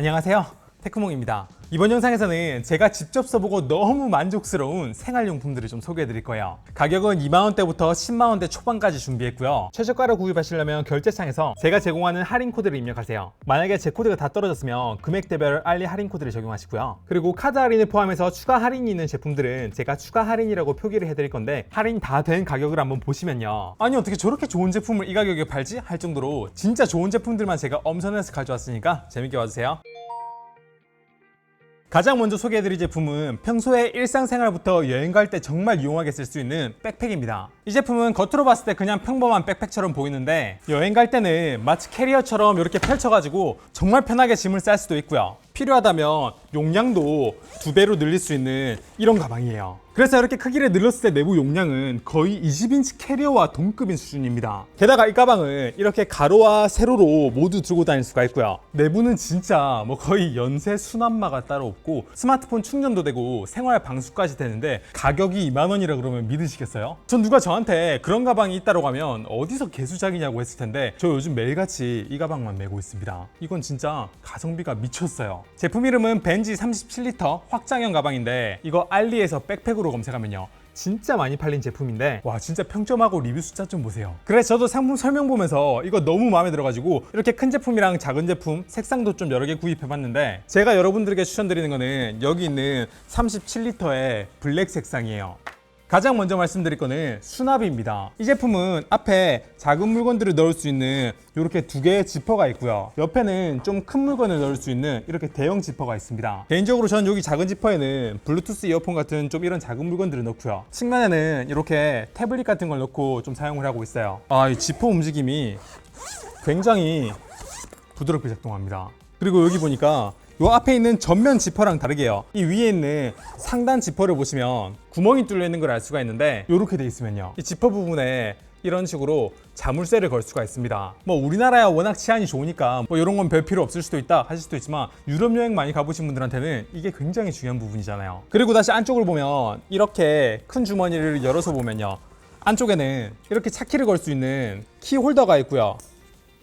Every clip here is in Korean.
안녕하세요, 테크몽입니다. 이번 영상에서는 제가 직접 써보고 너무 만족스러운 생활용품들을 좀 소개해 드릴 거예요. 가격은 2만원대부터 10만원대 초반까지 준비했고요. 최저가로 구입하시려면 결제창에서 제가 제공하는 할인 코드를 입력하세요. 만약에 제 코드가 다 떨어졌으면 금액대별 알리 할인 코드를 적용하시고요. 그리고 카드 할인을 포함해서 추가 할인이 있는 제품들은 제가 추가 할인이라고 표기를 해드릴 건데, 할인 다 된 가격을 한번 보시면요, 아니 어떻게 저렇게 좋은 제품을 이 가격에 팔지? 할 정도로 진짜 좋은 제품들만 제가 엄선해서 가져왔으니까 재밌게 봐주세요. 가장 먼저 소개해드릴 제품은 평소에 일상생활부터 여행 갈 때 정말 유용하게 쓸 수 있는 백팩입니다. 이 제품은 겉으로 봤을 때 그냥 평범한 백팩처럼 보이는데, 여행 갈 때는 마치 캐리어처럼 이렇게 펼쳐가지고 정말 편하게 짐을 쌀 수도 있고요. 필요하다면 용량도 2배로 늘릴 수 있는 이런 가방이에요. 그래서 이렇게 크기를 늘렸을 때 내부 용량은 거의 20인치 캐리어와 동급인 수준입니다. 게다가 이 가방은 이렇게 가로와 세로로 모두 들고 다닐 수가 있고요. 내부는 진짜 거의 연쇄 수납마가 따로 없고 스마트폰 충전도 되고 생활 방수까지 되는데, 가격이 2만원이라 그러면 믿으시겠어요? 전 누가 저한테 그런 가방이 있다고 하면 어디서 개수작이냐고 했을 텐데, 저 요즘 매일같이 이 가방만 메고 있습니다. 이건 진짜 가성비가 미쳤어요. 제품 이름은 벤지 37리터 확장형 가방인데, 이거 알리에서 백팩으로 검색하면요 진짜 많이 팔린 제품인데, 와 진짜 평점하고 리뷰 숫자 좀 보세요. 그래서 저도 상품 설명 보면서 이거 너무 마음에 들어가지고 이렇게 큰 제품이랑 작은 제품 색상도 좀 여러 개 구입해봤는데, 제가 여러분들에게 추천드리는 거는 여기 있는 37리터의 블랙 색상이에요. 가장 먼저 말씀드릴 거는 수납입니다. 이 제품은 앞에 작은 물건들을 넣을 수 있는 이렇게 2개의 지퍼가 있고요. 옆에는 좀 큰 물건을 넣을 수 있는 이렇게 대형 지퍼가 있습니다. 개인적으로 저는 여기 작은 지퍼에는 블루투스 이어폰 같은 좀 이런 작은 물건들을 넣고요. 측면에는 이렇게 태블릿 같은 걸 넣고 좀 사용을 하고 있어요. 이 지퍼 움직임이 굉장히 부드럽게 작동합니다. 그리고 여기 보니까 이 앞에 있는 전면 지퍼랑 다르게요, 이 위에 있는 상단 지퍼를 보시면 구멍이 뚫려 있는 걸 알 수가 있는데, 이렇게 돼 있으면요 이 지퍼 부분에 이런 식으로 자물쇠를 걸 수가 있습니다. 우리나라야 워낙 치안이 좋으니까 이런 건 별 필요 없을 수도 있다 하실 수도 있지만, 유럽 여행 많이 가보신 분들한테는 이게 굉장히 중요한 부분이잖아요. 그리고 다시 안쪽을 보면 이렇게 큰 주머니를 열어서 보면요, 안쪽에는 이렇게 차키를 걸 수 있는 키 홀더가 있고요.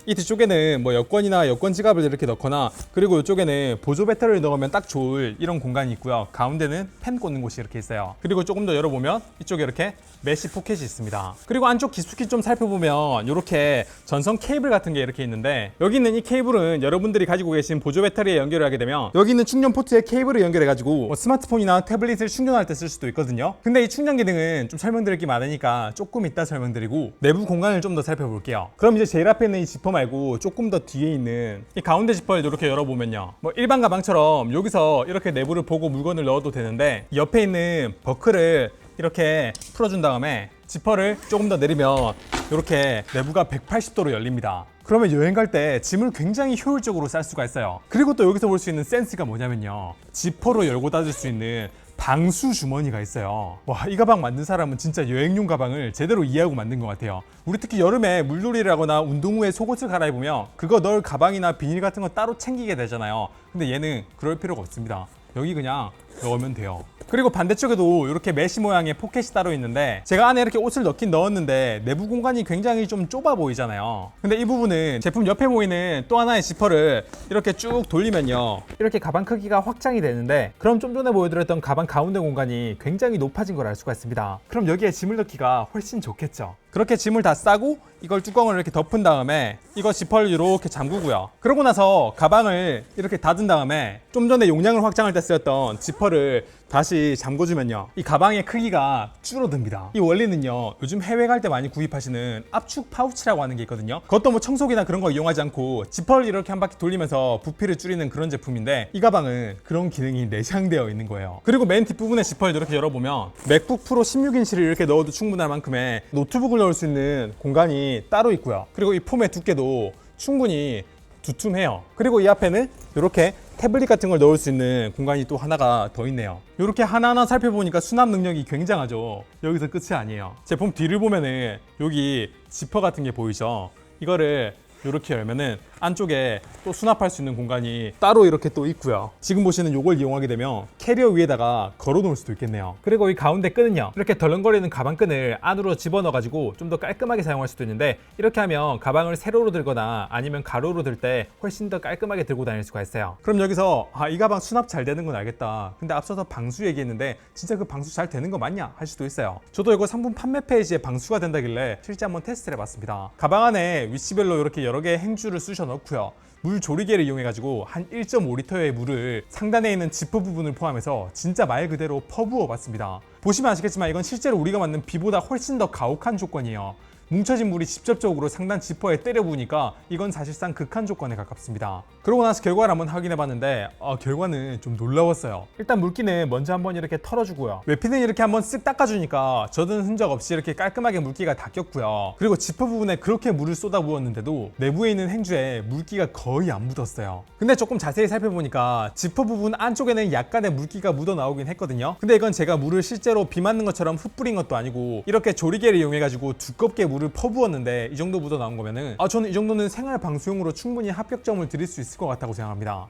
이 뒤쪽에는 여권이나 여권 지갑을 이렇게 넣거나, 그리고 이쪽에는 보조 배터리를 넣으면 딱 좋을 이런 공간이 있고요. 가운데는 펜 꽂는 곳이 이렇게 있어요. 그리고 조금 더 열어보면 이쪽에 이렇게 메쉬 포켓이 있습니다. 그리고 안쪽 깊숙이 좀 살펴보면 이렇게 전선 케이블 같은 게 이렇게 있는데, 여기 있는 이 케이블은 여러분들이 가지고 계신 보조 배터리에 연결을 하게 되면 여기 있는 충전 포트에 케이블을 연결해가지고 스마트폰이나 태블릿을 충전할 때 쓸 수도 있거든요. 근데 이 충전 기능은 좀 설명드릴 게 많으니까 조금 이따 설명드리고, 내부 공간을 좀 더 살펴볼게요. 그럼 이제 제일 앞에 있는 이 지퍼 말고 조금 더 뒤에 있는 이 가운데 지퍼를 이렇게 열어보면요, 일반 가방처럼 여기서 이렇게 내부를 보고 물건을 넣어도 되는데, 옆에 있는 버클을 이렇게 풀어준 다음에 지퍼를 조금 더 내리면 이렇게 내부가 180도로 열립니다. 그러면 여행 갈 때 짐을 굉장히 효율적으로 쌀 수가 있어요. 그리고 또 여기서 볼 수 있는 센스가 뭐냐면요, 지퍼로 열고 닫을 수 있는 방수 주머니가 있어요. 이 가방 만든 사람은 진짜 여행용 가방을 제대로 이해하고 만든 것 같아요. 우리 특히 여름에 물놀이를 하거나 운동 후에 속옷을 갈아입으면 그거 넣을 가방이나 비닐 같은 거 따로 챙기게 되잖아요. 근데 얘는 그럴 필요가 없습니다. 여기 그냥 넣으면 돼요. 그리고 반대쪽에도 이렇게 메쉬 모양의 포켓이 따로 있는데, 제가 안에 이렇게 옷을 넣긴 넣었는데 내부 공간이 굉장히 좀 좁아 보이잖아요. 근데 이 부분은 제품 옆에 보이는 또 하나의 지퍼를 이렇게 쭉 돌리면요, 이렇게 가방 크기가 확장이 되는데, 그럼 좀 전에 보여드렸던 가방 가운데 공간이 굉장히 높아진 걸 알 수가 있습니다. 그럼 여기에 짐을 넣기가 훨씬 좋겠죠. 그렇게 짐을 다 싸고 이걸 뚜껑을 이렇게 덮은 다음에 이거 지퍼를 이렇게 잠그고요. 그러고 나서 가방을 이렇게 닫은 다음에 좀 전에 용량을 확장할 때 쓰였던 지퍼를 다시 잠궈주면요, 이 가방의 크기가 줄어듭니다. 이 원리는요, 요즘 해외 갈 때 많이 구입하시는 압축 파우치라고 하는 게 있거든요. 그것도 청소기나 그런 거 이용하지 않고 지퍼를 이렇게 한 바퀴 돌리면서 부피를 줄이는 그런 제품인데, 이 가방은 그런 기능이 내장되어 있는 거예요. 그리고 맨 뒷부분의 지퍼를 이렇게 열어보면 맥북 프로 16인치를 이렇게 넣어도 충분할 만큼의 노트북을 넣을 수 있는 공간이 따로 있고요. 그리고 이 폼의 두께도 충분히 두툼해요. 그리고 이 앞에는 이렇게 태블릿 같은 걸 넣을 수 있는 공간이 또 하나가 더 있네요. 이렇게 하나하나 살펴보니까 수납 능력이 굉장하죠. 여기서 끝이 아니에요. 제품 뒤를 보면은 여기 지퍼 같은 게 보이죠? 이거를 이렇게 열면은 안쪽에 또 수납할 수 있는 공간이 따로 이렇게 또 있고요. 지금 보시는 요걸 이용하게 되면 캐리어 위에다가 걸어 놓을 수도 있겠네요. 그리고 이 가운데 끈은요, 이렇게 덜렁거리는 가방끈을 안으로 집어넣어 가지고 좀 더 깔끔하게 사용할 수도 있는데, 이렇게 하면 가방을 세로로 들거나 아니면 가로로 들 때 훨씬 더 깔끔하게 들고 다닐 수가 있어요. 그럼 여기서 이 가방 수납 잘 되는 건 알겠다, 근데 앞서서 방수 얘기했는데 진짜 그 방수 잘 되는 거 맞냐 할 수도 있어요. 저도 이거 상품 판매 페이지에 방수가 된다길래 실제 한번 테스트를 해봤습니다. 가방 안에 위치별로 이렇게 여러 개의 행주를 쑤셔 넣고요, 물 조리개를 이용해가지고 한 1.5리터의 물을 상단에 있는 지퍼 부분을 포함해서 진짜 말 그대로 퍼부어 봤습니다. 보시면 아시겠지만 이건 실제로 우리가 만든 비보다 훨씬 더 가혹한 조건이에요. 뭉쳐진 물이 직접적으로 상단 지퍼에 때려 부으니까 이건 사실상 극한 조건에 가깝습니다. 그러고 나서 결과를 한번 확인해 봤는데 결과는 좀 놀라웠어요. 일단 물기는 먼저 한번 이렇게 털어주고요, 외피는 이렇게 한번 쓱 닦아주니까 젖은 흔적 없이 이렇게 깔끔하게 물기가 닦였고요. 그리고 지퍼 부분에 그렇게 물을 쏟아 부었는데도 내부에 있는 행주에 물기가 거의 안 묻었어요. 근데 조금 자세히 살펴보니까 지퍼 부분 안쪽에는 약간의 물기가 묻어 나오긴 했거든요. 근데 이건 제가 물을 실제로 비 맞는 것처럼 흩뿌린 것도 아니고 이렇게 조리개를 이용해가지고 두껍게 물을 퍼부었는데 이 정도 묻어 나온 거면은 저는 이 정도는 생활 방수용으로 충분히 합격점을 드릴 수 있을 것 같다고 생각합니다.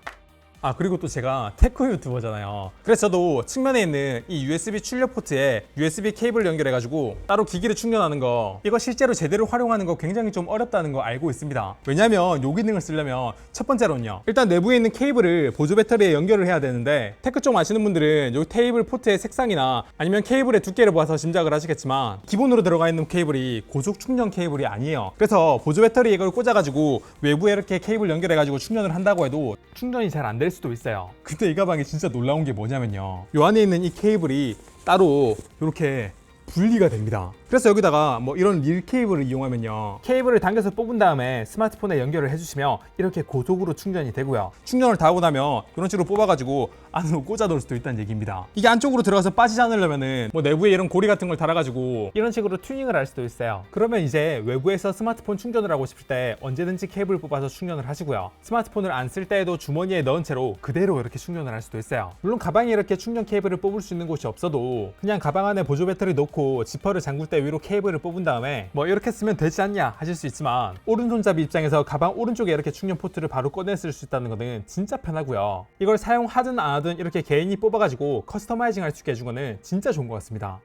그리고 또 제가 테크 유튜버잖아요. 그래서 저도 측면에 있는 이 USB 출력 포트에 USB 케이블 연결해가지고 따로 기기를 충전하는 거, 이거 실제로 제대로 활용하는 거 굉장히 좀 어렵다는 거 알고 있습니다. 왜냐면 요 기능을 쓰려면 첫 번째로는요, 일단 내부에 있는 케이블을 보조 배터리에 연결을 해야 되는데, 테크 좀 아시는 분들은 요 테이블 포트의 색상이나 아니면 케이블의 두께를 봐서 짐작을 하시겠지만 기본으로 들어가 있는 케이블이 고속 충전 케이블이 아니에요. 그래서 보조 배터리에 이걸 꽂아가지고 외부에 이렇게 케이블 연결해가지고 충전을 한다고 해도 충전이 잘 안 될 수도 있어요. 근데 이 가방이 진짜 놀라운 게 뭐냐면요, 요 안에 있는 이 케이블이 따로 이렇게 분리가 됩니다. 그래서 여기다가 뭐 이런 릴 케이블을 이용하면요, 케이블을 당겨서 뽑은 다음에 스마트폰에 연결을 해주시면 이렇게 고속으로 충전이 되고요, 충전을 다 하고 나면 이런 식으로 뽑아가지고 안으로 꽂아 놓을 수도 있다는 얘기입니다. 이게 안쪽으로 들어가서 빠지지 않으려면은 뭐 내부에 이런 고리 같은 걸 달아가지고 이런 식으로 튜닝을 할 수도 있어요. 그러면 이제 외부에서 스마트폰 충전을 하고 싶을 때 언제든지 케이블 뽑아서 충전을 하시고요, 스마트폰을 안 쓸 때에도 주머니에 넣은 채로 그대로 이렇게 충전을 할 수도 있어요. 물론 가방에 이렇게 충전 케이블을 뽑을 수 있는 곳이 없어도 그냥 가방 안에 보조 배터리 넣고 지퍼를 잠글 때 위로 케이블을 뽑은 다음에 뭐 이렇게 쓰면 되지 않냐 하실 수 있지만, 오른손잡이 입장에서 가방 오른쪽에 이렇게 충전 포트를 바로 꺼내 쓸 수 있다는 거는 진짜 편하고요, 이걸 사용하든 안 하든 이렇게 개인이 뽑아가지고 커스터마이징 할 수 있게 해준 거는 진짜 좋은 것 같습니다.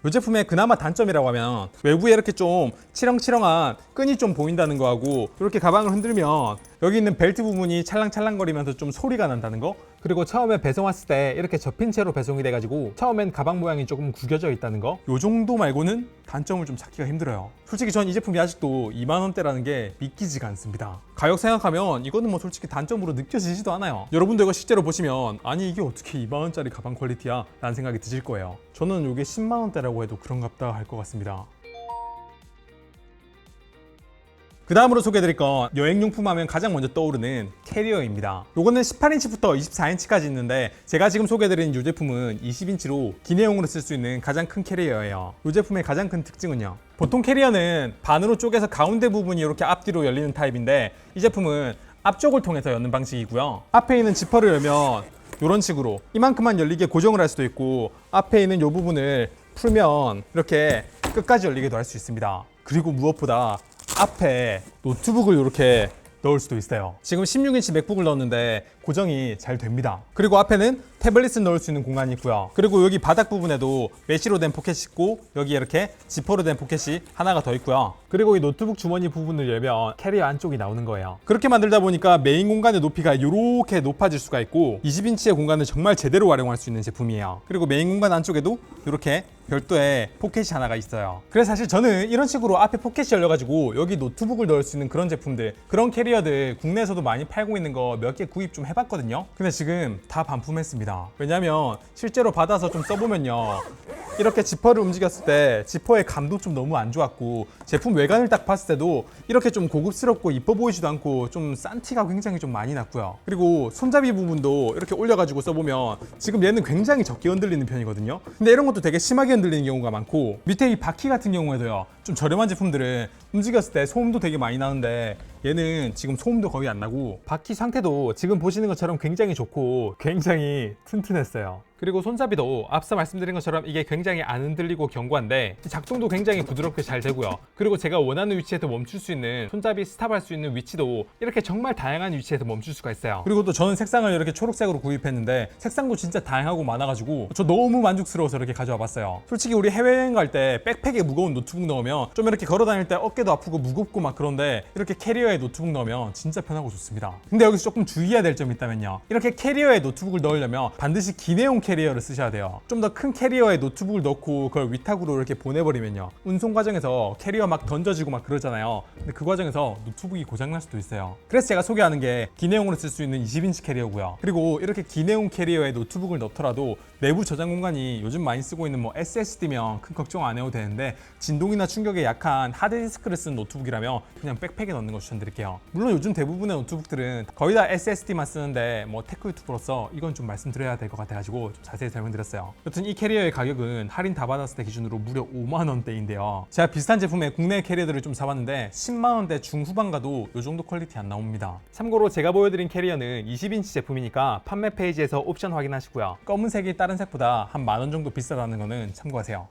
이 제품의 그나마 단점이라고 하면 외부에 이렇게 좀 치렁치렁한 끈이 좀 보인다는 거하고, 이렇게 가방을 흔들면 여기 있는 벨트 부분이 찰랑찰랑거리면서 좀 소리가 난다는 거, 그리고 처음에 배송 왔을 때 이렇게 접힌 채로 배송이 돼가지고 처음엔 가방 모양이 조금 구겨져 있다는 거, 요 정도 말고는 단점을 좀 찾기가 힘들어요. 솔직히 전 이 제품이 아직도 2만원대라는 게 믿기지가 않습니다. 가격 생각하면 이거는 뭐 솔직히 단점으로 느껴지지도 않아요. 여러분도 이거 실제로 보시면 아니 이게 어떻게 2만원짜리 가방 퀄리티야? 라는 생각이 드실 거예요. 저는 이게 10만원대라고 해도 그런갑다 할 것 같습니다. 그 다음으로 소개해드릴 건 여행용품 하면 가장 먼저 떠오르는 캐리어입니다. 요거는 18인치부터 24인치까지 있는데 제가 지금 소개해드리는 이 제품은 20인치로 기내용으로 쓸 수 있는 가장 큰 캐리어예요. 이 제품의 가장 큰 특징은요, 보통 캐리어는 반으로 쪼개서 가운데 부분이 이렇게 앞뒤로 열리는 타입인데 이 제품은 앞쪽을 통해서 여는 방식이고요, 앞에 있는 지퍼를 열면 이런 식으로 이만큼만 열리게 고정을 할 수도 있고, 앞에 있는 이 부분을 풀면 이렇게 끝까지 열리게도 할 수 있습니다. 그리고 무엇보다 앞에 노트북을 이렇게 넣을 수도 있어요. 지금 16인치 맥북을 넣었는데 고정이 잘 됩니다. 그리고 앞에는 태블릿을 넣을 수 있는 공간이 있고요, 그리고 여기 바닥 부분에도 메쉬로 된 포켓이 있고 여기 이렇게 지퍼로 된 포켓이 하나가 더 있고요, 그리고 이 노트북 주머니 부분을 열면 캐리어 안쪽이 나오는 거예요. 그렇게 만들다 보니까 메인 공간의 높이가 이렇게 높아질 수가 있고 20인치의 공간을 정말 제대로 활용할 수 있는 제품이에요. 그리고 메인 공간 안쪽에도 이렇게 별도의 포켓이 하나가 있어요. 그래서 사실 저는 이런 식으로 앞에 포켓이 열려가지고 여기 노트북을 넣을 수 있는 그런 제품들, 그런 캐리어들 국내에서도 많이 팔고 있는 거 몇 개 구입 좀 해봤거든요. 근데 지금 다 반품했습니다. 왜냐면 실제로 받아서 좀 써보면요, 이렇게 지퍼를 움직였을 때 지퍼의 감도 좀 너무 안 좋았고, 제품 외관을 딱 봤을 때도 이렇게 좀 고급스럽고 이뻐 보이지도 않고 좀 싼 티가 굉장히 좀 많이 났고요. 그리고 손잡이 부분도 이렇게 올려가지고 써보면 지금 얘는 굉장히 적게 흔들리는 편이거든요. 근데 이런 것도 되게 심하게 흔들리는 경우가 많고, 밑에 이 바퀴 같은 경우에도요, 좀 저렴한 제품들은 움직였을 때 소음도 되게 많이 나는데 얘는 지금 소음도 거의 안 나고 바퀴 상태도 지금 보시는 것처럼 굉장히 좋고 굉장히 튼튼했어요. 그리고 손잡이도 앞서 말씀드린 것처럼 이게 굉장히 안 흔들리고 견고한데 작동도 굉장히 부드럽게 잘 되고요. 그리고 제가 원하는 위치에서 멈출 수 있는 손잡이 스탑할 수 있는 위치도 이렇게 정말 다양한 위치에서 멈출 수가 있어요. 그리고 또 저는 색상을 이렇게 초록색으로 구입했는데 색상도 진짜 다양하고 많아가지고 저 너무 만족스러워서 이렇게 가져와 봤어요. 솔직히 우리 해외여행 갈 때 백팩에 무거운 노트북 넣으면 좀 이렇게 걸어 다닐 때 어깨도 아프고 무겁고 막 그런데 이렇게 캐리어에 노트북 넣으면 진짜 편하고 좋습니다. 근데 여기서 조금 주의해야 될 점이 있다면요. 이렇게 캐리어에 노트북을 넣으려면 반드시 기내용 캐리어를 쓰셔야 돼요. 좀 더 큰 캐리어에 노트북을 넣고 그걸 위탁으로 이렇게 보내버리면요. 운송 과정에서 캐리어 막 던져지고 막 그러잖아요. 근데 그 과정에서 노트북이 고장날 수도 있어요. 그래서 제가 소개하는 게 기내용으로 쓸 수 있는 20인치 캐리어고요. 그리고 이렇게 기내용 캐리어에 노트북을 넣더라도 내부 저장 공간이 요즘 많이 쓰고 있는 뭐 SSD면 큰 걱정 안 해도 되는데 진동이나 충격에 약한 하드디스크를 쓴 노트북이라면 그냥 백팩에 넣는 거 추천드릴게요. 물론 요즘 대부분의 노트북들은 거의 다 SSD만 쓰는데 뭐 테크 유튜버로서 이건 좀 말씀드려야 될 것 같아가지고 좀 자세히 설명드렸어요. 여튼 이 캐리어의 가격은 할인 다 받았을 때 기준으로 무려 5만 원대인데요. 제가 비슷한 제품의 국내 캐리어들을 좀 사봤는데 10만 원대 중후반 가도 이 정도 퀄리티 안 나옵니다. 참고로 제가 보여드린 캐리어는 20인치 제품이니까 판매 페이지에서 옵션 확인하시고요. 검은색이 다른 색보다 한 만 원 정도 비싸다는 거는 참고하세요.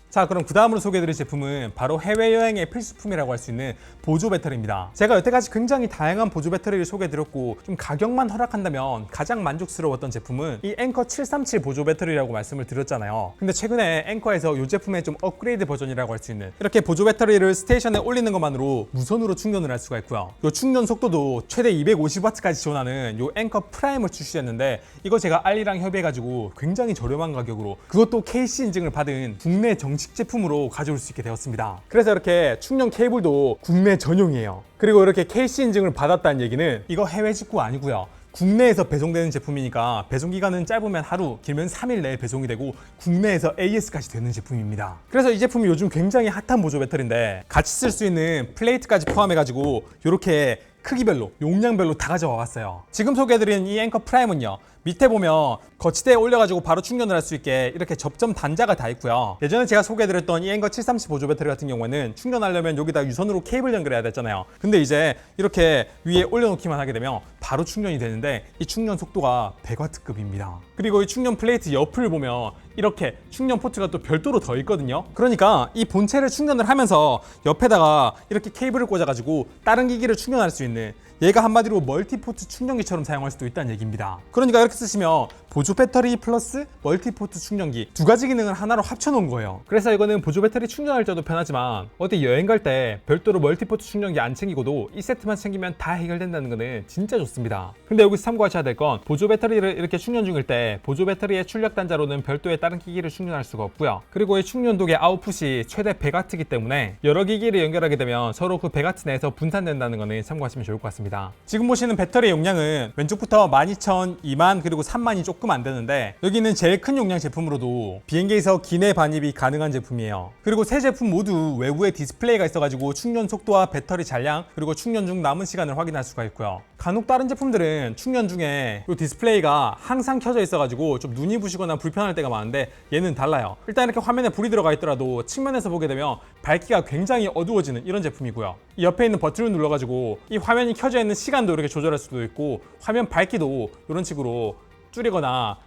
자, 그럼 그 다음으로 소개해드릴 제품은 바로 해외여행의 필수품이라고 할 수 있는 보조 배터리입니다. 제가 여태까지 굉장히 다양한 보조 배터리를 소개해드렸고 좀 가격만 허락한다면 가장 만족스러웠던 제품은 이 앵커 737 보조 배터리라고 말씀을 드렸잖아요. 근데 최근에 앵커에서 이 제품의 좀 업그레이드 버전이라고 할 수 있는 이렇게 보조 배터리를 스테이션에 올리는 것만으로 무선으로 충전을 할 수가 있고요. 이 충전 속도도 최대 250W까지 지원하는 이 앵커 프라임을 출시했는데 이거 제가 알리랑 협의해가지고 굉장히 저렴한 가격으로 그것도 KC 인증을 받은 국내 정식 제품으로 가져올 수 있게 되었습니다. 그래서 이렇게 충전 케이블도 국내 전용이에요. 그리고 이렇게 KC 인증을 받았다는 얘기는 이거 해외 직구 아니고요. 국내에서 배송되는 제품이니까 배송 기간은 짧으면 하루, 길면 3일 내에 배송이 되고 국내에서 AS까지 되는 제품입니다. 그래서 이 제품이 요즘 굉장히 핫한 보조 배터리인데 같이 쓸 수 있는 플레이트까지 포함해가지고 이렇게 크기별로, 용량별로 다 가져와 왔어요. 지금 소개해드린 이 앵커 프라임은요. 밑에 보면 거치대에 올려가지고 바로 충전을 할 수 있게 이렇게 접점 단자가 다 있고요. 예전에 제가 소개해드렸던 이 앵커 737 보조 배터리 같은 경우에는 충전하려면 여기다 유선으로 케이블 연결해야 됐잖아요. 근데 이제 이렇게 위에 올려놓기만 하게 되면 바로 충전이 되는데 이 충전 속도가 100W급입니다. 그리고 이 충전 플레이트 옆을 보면 이렇게 충전 포트가 또 별도로 더 있거든요. 그러니까 이 본체를 충전을 하면서 옆에다가 이렇게 케이블을 꽂아가지고 다른 기기를 충전할 수 있는 얘가 한마디로 멀티포트 충전기처럼 사용할 수도 있다는 얘기입니다. 그러니까 이렇게 쓰시면 보조 배터리 플러스 멀티포트 충전기 두 가지 기능을 하나로 합쳐놓은 거예요. 그래서 이거는 보조 배터리 충전할 때도 편하지만 어디 여행 갈 때 별도로 멀티포트 충전기 안 챙기고도 이 세트만 챙기면 다 해결된다는 거는 진짜 좋습니다. 근데 여기서 참고하셔야 될 건 보조 배터리를 이렇게 충전 중일 때 보조 배터리의 출력 단자로는 별도의 다른 기기를 충전할 수가 없고요. 그리고 이 충전독의 아웃풋이 최대 100W이기 때문에 여러 기기를 연결하게 되면 서로 그 100W 내에서 분산된다는 거는 참고하시면 좋을 것 같습니다. 지금 보시는 배터리 용량은 왼쪽부터 12,000, 2만 그리고 3만이 조금 안 되는데 여기는 제일 큰 용량 제품으로도 비행기에서 기내 반입이 가능한 제품이에요. 그리고 세 제품 모두 외부에 디스플레이가 있어가지고 충전 속도와 배터리 잔량 그리고 충전 중 남은 시간을 확인할 수가 있고요. 간혹 다른 제품들은 충전 중에 이 디스플레이가 항상 켜져 있어가지고 좀 눈이 부시거나 불편할 때가 많은데 얘는 달라요. 일단 이렇게 화면에 불이 들어가 있더라도 측면에서 보게 되면 밝기가 굉장히 어두워지는 이런 제품이고요. 이 옆에 있는 버튼을 눌러가지고 이 화면이 켜져 있는 시간도 이렇게 조절할 수도 있고 화면 밝기도 이런 식으로 줄이거나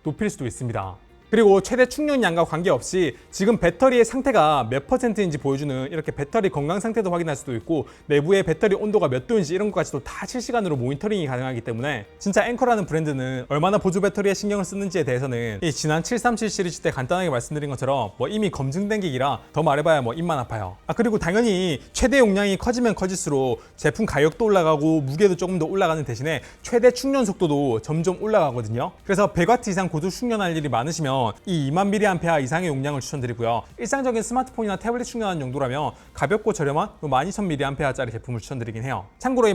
높일 수도 있습니다. 그리고 최대 충전량과 관계없이 지금 배터리의 상태가 몇 %인지 보여주는 이렇게 배터리 건강 상태도 확인할 수도 있고 내부의 배터리 온도가 몇 도인지 이런 것까지도 다 실시간으로 모니터링이 가능하기 때문에 진짜 앵커라는 브랜드는 얼마나 보조 배터리에 신경을 쓰는지에 대해서는 이 지난 737 시리즈 때 간단하게 말씀드린 것처럼 뭐 이미 검증된 기기라 더 말해봐야 뭐 입만 아파요. 그리고 당연히 최대 용량이 커지면 커질수록 제품 가격도 올라가고 무게도 조금 더 올라가는 대신에 최대 충전 속도도 점점 올라가거든요. 그래서 100W 이상 고도 충전할 일이 많으시면 이 2만 mAh 이상의 용량을 추천드리고요. 일상적인 스마트폰이나 태블릿 충전하는 용도라면 가볍고 저렴한 12,000mAh짜리 제품을 추천드리긴 해요. 참고로 이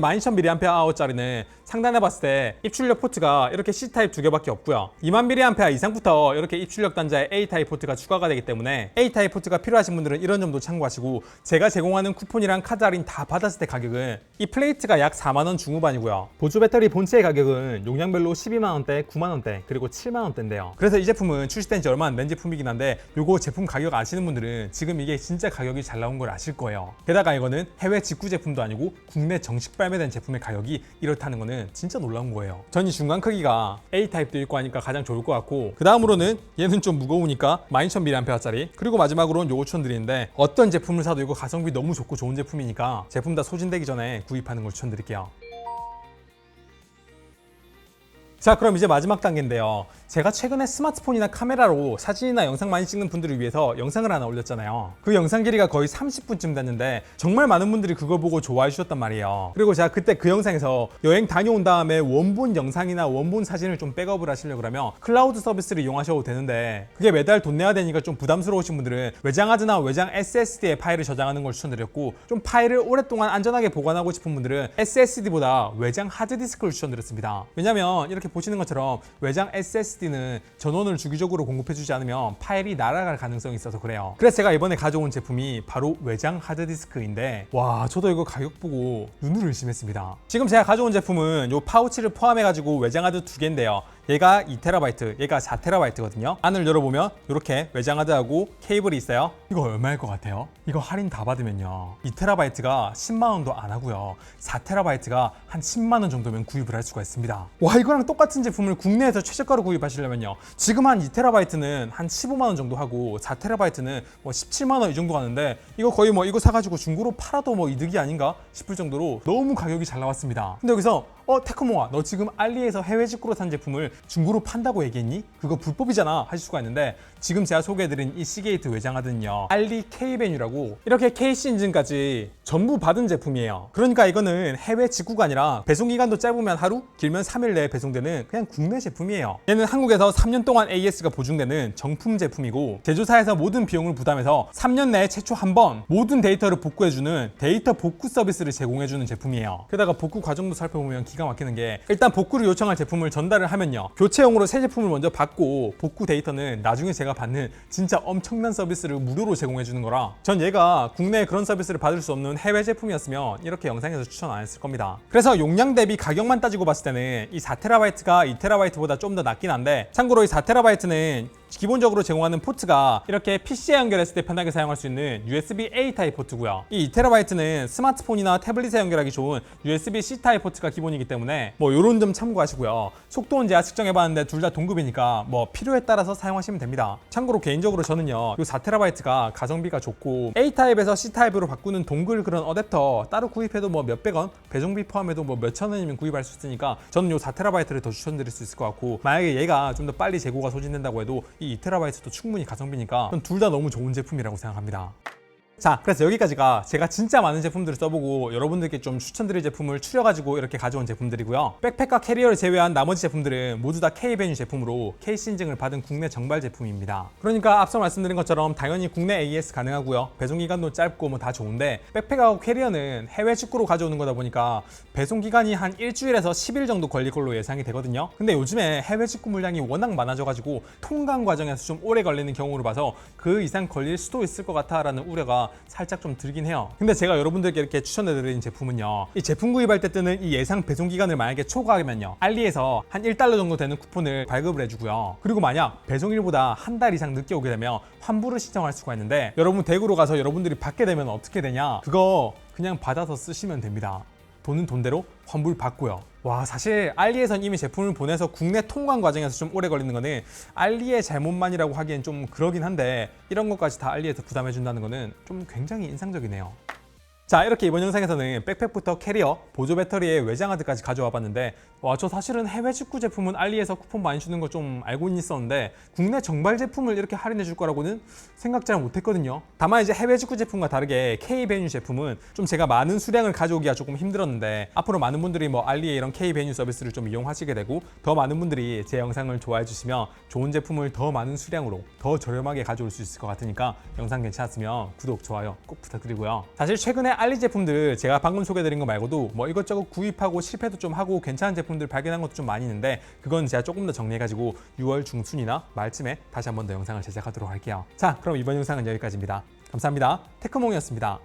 12,000mAh짜리는 상단에 봤을 때 입출력 포트가 이렇게 C타입 2개밖에 없고요. 2만 mAh 이상부터 이렇게 입출력 단자에 A타입 포트가 추가가 되기 때문에 A타입 포트가 필요하신 분들은 이런 점도 참고하시고 제가 제공하는 쿠폰이랑 카드 할인 다 받았을 때 가격은 이 플레이트가 약 4만원 중후반이고요. 보조 배터리 본체의 가격은 용량별로 12만원대, 9만원대, 그리고 7만원대인데요. 그래서 이 제품은 출시된 지 얼마 안 된 제품이긴 한데 요거 제품 가격 아시는 분들은 지금 이게 진짜 가격이 잘 나온 걸 아실 거예요. 게다가 이거는 해외 직구 제품도 아니고 국내 정식 발매된 제품의 가격이 이렇다는 거는 진짜 놀라운 거예요. 전 이 중간 크기가 A타입도 있고 하니까 가장 좋을 것 같고, 그 다음으로는 얘는 좀 무거우니까 12,000mAh짜리, 그리고 마지막으로는 요거 추천드리는데 어떤 제품을 사도 이거 가성비 너무 좋고 좋은 제품이니까 제품 다 소진되기 전에 구입하는 걸 추천드릴게요. 자, 그럼 이제 마지막 단계인데요. 제가 최근에 스마트폰이나 카메라로 사진이나 영상 많이 찍는 분들을 위해서 영상을 하나 올렸잖아요. 그 영상 길이가 거의 30분쯤 됐는데 정말 많은 분들이 그걸 보고 좋아해 주셨단 말이에요. 그리고 제가 그때 그 영상에서 여행 다녀온 다음에 원본 영상이나 원본 사진을 좀 백업을 하시려고 그러면 클라우드 서비스를 이용하셔도 되는데 그게 매달 돈 내야 되니까 좀 부담스러우신 분들은 외장 하드나 외장 SSD에 파일을 저장하는 걸 추천드렸고, 좀 파일을 오랫동안 안전하게 보관하고 싶은 분들은 SSD보다 외장 하드디스크를 추천드렸습니다. 왜냐면 이렇게 보시는 것처럼 외장 SSD는 전원을 주기적으로 공급해주지 않으면 파일이 날아갈 가능성이 있어서 그래요. 그래서 제가 이번에 가져온 제품이 바로 외장 하드디스크인데, 와, 저도 이거 가격 보고 눈을 의심했습니다. 지금 제가 가져온 제품은 이 파우치를 포함해가지고 외장 하드 2개인데요. 얘가 2TB, 얘가 4TB거든요. 안을 열어보면 이렇게 외장 하드하고 케이블이 있어요. 이거 얼마일 것 같아요? 이거 할인 다 받으면요, 2TB가 10만원도 안 하고요, 4TB가 한 10만원 정도면 구입을 할 수가 있습니다. 와, 이거랑 똑같은 제품을 국내에서 최저가로 구입하시려면요, 지금 한 2TB는 한 15만원 정도 하고 4TB는 뭐 17만원 이 정도 가는데, 이거 거의 뭐 이거 사가지고 중고로 팔아도 뭐 이득이 아닌가 싶을 정도로 너무 가격이 잘 나왔습니다. 근데 여기서 테크모아, 너 지금 알리에서 해외 직구로 산 제품을 중고로 판다고 얘기했니? 그거 불법이잖아 하실 수가 있는데, 지금 제가 소개해드린 이 시게이트 외장 하드는요, 알리 K베뉴라고 이렇게 KC 인증까지 전부 받은 제품이에요. 그러니까 이거는 해외 직구가 아니라 배송기간도 짧으면 하루, 길면 3일 내에 배송되는 그냥 국내 제품이에요. 얘는 한국에서 3년 동안 AS가 보증되는 정품 제품이고, 제조사에서 모든 비용을 부담해서 3년 내에 최초 한 번 모든 데이터를 복구해주는 데이터 복구 서비스를 제공해주는 제품이에요. 게다가 복구 과정도 살펴보면 기가 막히는 게, 일단 복구를 요청할 제품을 전달을 하면요, 교체용으로 새 제품을 먼저 받고 복구 데이터는 나중에 제가 받는 진짜 엄청난 서비스를 무료로 제공해 주는 거라, 전 얘가 국내에 그런 서비스를 받을 수 없는 해외 제품이었으면 이렇게 영상에서 추천 안 했을 겁니다. 그래서 용량 대비 가격만 따지고 봤을 때는 이 4TB가 2TB보다 좀 더 낫긴 한데, 참고로 이 4TB는 기본적으로 제공하는 포트가 이렇게 PC에 연결했을 때 편하게 사용할 수 있는 USB-A 타입 포트고요. 이 2TB는 스마트폰이나 태블릿에 연결하기 좋은 USB-C 타입 포트가 기본이기 때문에 뭐 요런 점 참고하시고요. 속도는 제가 측정해봤는데 둘 다 동급이니까 뭐 필요에 따라서 사용하시면 됩니다. 참고로 개인적으로 저는요, 요 4TB가 가성비가 좋고 A 타입에서 C 타입으로 바꾸는 동글 그런 어댑터 따로 구입해도 뭐 몇백 원, 배송비 포함해도 뭐 몇천 원이면 구입할 수 있으니까 저는 요 4TB를 더 추천드릴 수 있을 것 같고, 만약에 얘가 좀 더 빨리 재고가 소진된다고 해도 이 2TB도 충분히 가성비니까 전 둘 다 너무 좋은 제품이라고 생각합니다. 자, 그래서 여기까지가 제가 진짜 많은 제품들을 써보고 여러분들께 좀 추천드릴 제품을 추려가지고 이렇게 가져온 제품들이고요. 백팩과 캐리어를 제외한 나머지 제품들은 모두 다 K베뉴 제품으로 KC 인증을 받은 국내 정발 제품입니다. 그러니까 앞서 말씀드린 것처럼 당연히 국내 AS 가능하고요, 배송기간도 짧고 뭐 다 좋은데, 백팩하고 캐리어는 해외 직구로 가져오는 거다 보니까 배송기간이 한 일주일에서 10일 정도 걸릴 걸로 예상이 되거든요. 근데 요즘에 해외 직구 물량이 워낙 많아져가지고 통관 과정에서 좀 오래 걸리는 경우로 봐서 그 이상 걸릴 수도 있을 것 같아 라는 우려가 살짝 좀 들긴 해요. 근데 제가 여러분들께 이렇게 추천해드린 제품은요, 이 제품 구입할 때 뜨는 이 예상 배송 기간을 만약에 초과하면요, 알리에서 한 1달러 정도 되는 쿠폰을 발급을 해주고요. 그리고 만약 배송일보다 한 달 이상 늦게 오게 되면 환불을 신청할 수가 있는데, 여러분 댁으로 가서 여러분들이 받게 되면 어떻게 되냐, 그거 그냥 받아서 쓰시면 됩니다. 돈은 돈대로 환불 받고요. 와, 사실 알리에선 이미 제품을 보내서 국내 통관 과정에서 좀 오래 걸리는 거는 알리의 잘못만이라고 하기엔 좀 그러긴 한데, 이런 것까지 다 알리에서 부담해 준다는 거는 좀 굉장히 인상적이네요. 자, 이렇게 이번 영상에서는 백팩부터 캐리어, 보조 배터리에 외장 하드까지 가져와 봤는데, 와, 저 사실은 해외 직구 제품은 알리에서 쿠폰 많이 주는 거 좀 알고는 있었는데 국내 정발 제품을 이렇게 할인해 줄 거라고는 생각 잘 못했거든요. 다만 이제 해외 직구 제품과 다르게 K베뉴 제품은 좀 제가 많은 수량을 가져오기가 조금 힘들었는데, 앞으로 많은 분들이 뭐 알리의 이런 K베뉴 서비스를 좀 이용하시게 되고, 더 많은 분들이 제 영상을 좋아해 주시면 좋은 제품을 더 많은 수량으로 더 저렴하게 가져올 수 있을 것 같으니까 영상 괜찮았으면 구독, 좋아요 꼭 부탁드리고요. 사실 최근에 알리 제품들 제가 방금 소개드린 거 말고도 뭐 이것저것 구입하고 실패도 좀 하고 괜찮은 제품들 발견한 것도 좀 많이 있는데, 그건 제가 조금 더 정리해가지고 6월 중순이나 말쯤에 다시 한 번 더 영상을 제작하도록 할게요. 자, 그럼 이번 영상은 여기까지입니다. 감사합니다. 테크몽이었습니다.